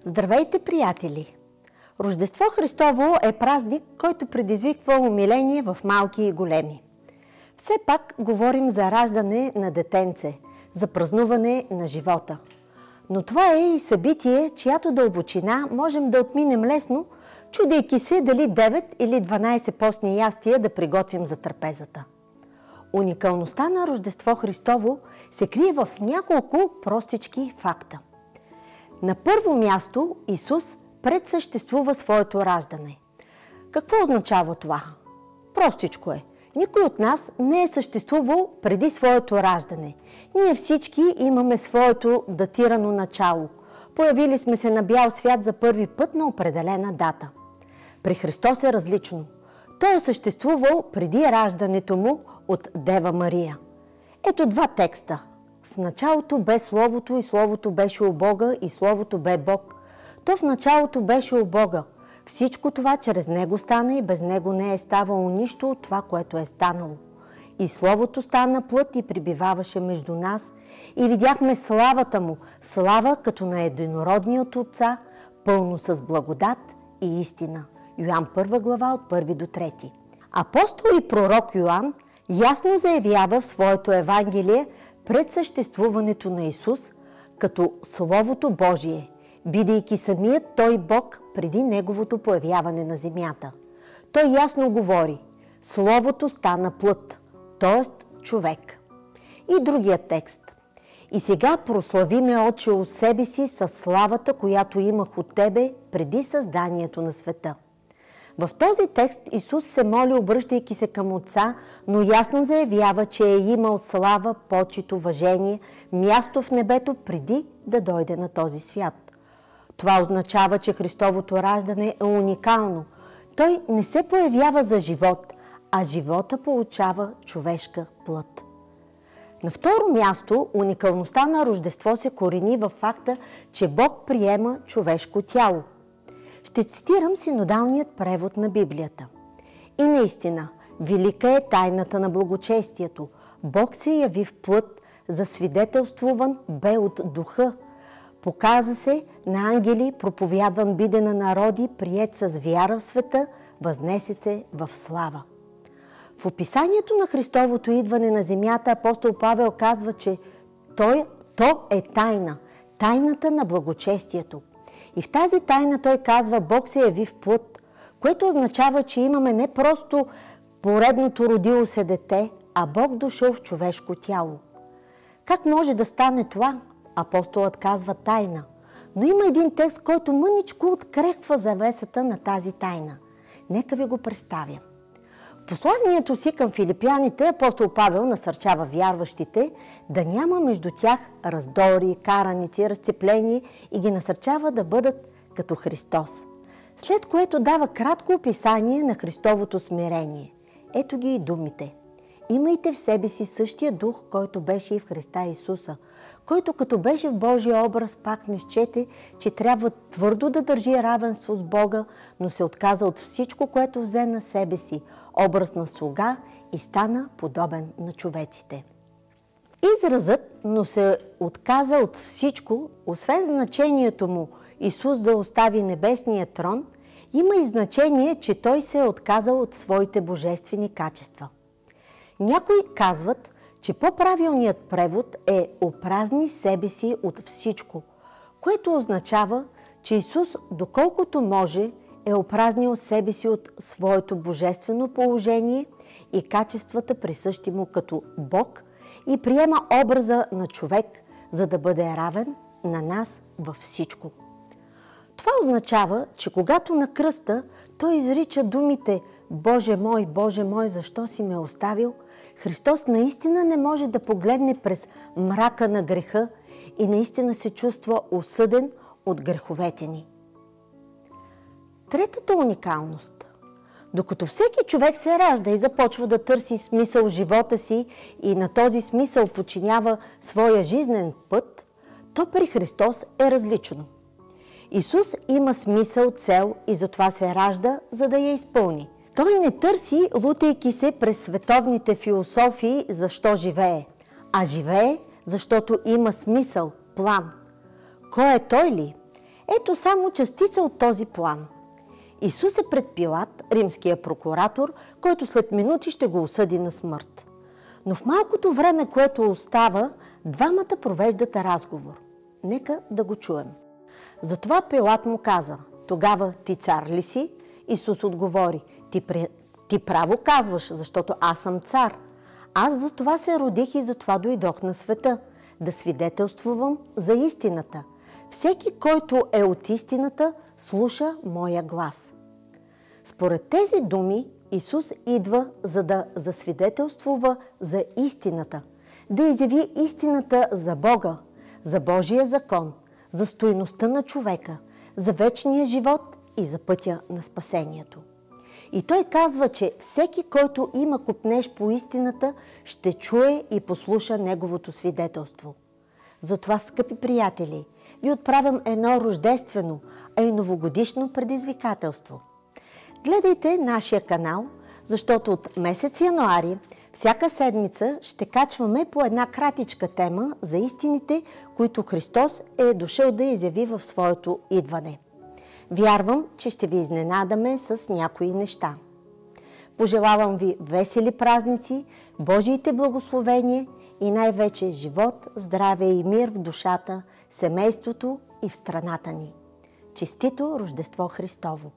Здравейте, приятели! Рождество Христово е празник, който предизвиква умиление в малки и големи. Все пак говорим за раждане на детенце, за празнуване на живота. Но това е и събитие, чиято дълбочина можем да отминем лесно, чудейки се дали 9 или 12 постни ястия да приготвим за трапезата. Уникалността на Рождество Христово се крие в няколко простички факта. На първо място Исус предсъществува своето раждане. Какво означава това? Простичко е. Никой от нас не е съществувал преди своето раждане. Ние всички имаме своето датирано начало. Появили сме се на бял свят за първи път на определена дата. При Христос е различно. Той е съществувал преди раждането му от Дева Мария. Ето два текста. В началото бе Словото и Словото беше у Бога и Словото бе Бог. То в началото беше у Бога. Всичко това чрез Него стана и без Него не е ставало нищо от това, което е станало. И Словото стана плът и пребиваваше между нас и видяхме славата Му, слава като на единородния от Отца, пълно с благодат и истина. Йоан 1 глава от 1 до 3. Апостол и пророк Йоан ясно заявява в своето Евангелие пред съществуването на Исус като Словото Божие, бидейки самият Той Бог преди Неговото появяване на земята. Той ясно говори: Словото стана плът, т.е. човек. И другия текст: И сега прослави ме, Отче, у себе си със славата, която имах от Тебе преди създанието на света. В този текст Исус се моли, обръщайки се към Отца, но ясно заявява, че е имал слава, почит, уважение, място в небето преди да дойде на този свят. Това означава, че Христовото раждане е уникално. Той не се появява за живот, а живота получава човешка плът. На второ място, уникалността на Рождество се корени във факта, че Бог приема човешко тяло. Ще цитирам синодалният превод на Библията. И наистина, велика е тайната на благочестието. Бог се яви в плът, засвидетелствуван бе от духа. Показа се на ангели, проповядван биде на народи, приет с вяра в света, възнесе се в слава. В описанието на Христовото идване на земята апостол Павел казва, че то е тайна, тайната на благочестието. И в тази тайна той казва: Бог се яви в плът, което означава, че имаме не просто поредното родило се дете, а Бог дошъл в човешко тяло. Как може да стане това? Апостолът казва тайна. Но има един текст, който мъничко открехва завесата на тази тайна. Нека ви го представя. В посланието си към филипяните апостол Павел насърчава вярващите да няма между тях раздори, караници, разцепление и ги насърчава да бъдат като Христос. След което дава кратко описание на Христовото смирение. Ето ги и думите. Имайте в себе си същия дух, който беше и в Христа Исуса, който като беше в Божия образ пак не счете, че трябва твърдо да държи равенство с Бога, но се отказа от всичко, което взе на себе си, образ на слуга, и стана подобен на човеците. Изразът „но се отказа от всичко“, освен значението му Исус да остави небесния трон, има и значение, че Той се е отказал от своите божествени качества. Някои казват, че по-правилният превод е „опразни себе си от всичко“, което означава, че Исус, доколкото може, е опразнил себе си от своето божествено положение и качествата, присъщи му като Бог, и приема образа на човек, за да бъде равен на нас във всичко. Това означава, че когато на кръста Той изрича думите Боже мой, защо си ме оставил?“, Христос наистина не може да погледне през мрака на греха и наистина се чувства осъден от греховете ни. Третата уникалност. Докато всеки човек се ражда и започва да търси смисъл в живота си и на този смисъл подчинява своя жизнен път, то при Христос е различно. Исус има смисъл, цел и затова се ражда, за да я изпълни. Той не търси, лутайки се през световните философии, защо живее, а живее, защото има смисъл, план. Кой е Той ли? Ето само частица от този план. Исус е пред Пилат, римския прокуратор, който след минути ще го осъди на смърт. Но в малкото време, което остава, двамата провеждат разговор. Нека да го чуем. Затова Пилат му каза: "Тогава ти цар ли си?" Исус отговори: Ти право казваш, защото аз съм цар. Аз за това се родих и за това дойдох на света, да свидетелствувам за истината. Всеки, който е от истината, слуша моя глас." Според тези думи, Исус идва, за да засвидетелствува за истината, да изяви истината за Бога, за Божия закон, за стойността на човека, за вечния живот и за пътя на спасението. И той казва, че всеки, който има копнеж по истината, ще чуе и послуша неговото свидетелство. Затова, скъпи приятели, ви отправям едно рождествено, а и новогодишно предизвикателство. Гледайте нашия канал, защото от месец януари всяка седмица ще качваме по една кратичка тема за истините, които Христос е дошъл да изяви в своето идване. Вярвам, че ще ви изненадаме с някои неща. Пожелавам ви весели празници, Божиите благословения и най-вече живот, здраве и мир в душата, семейството и в страната ни. Честито Рождество Христово!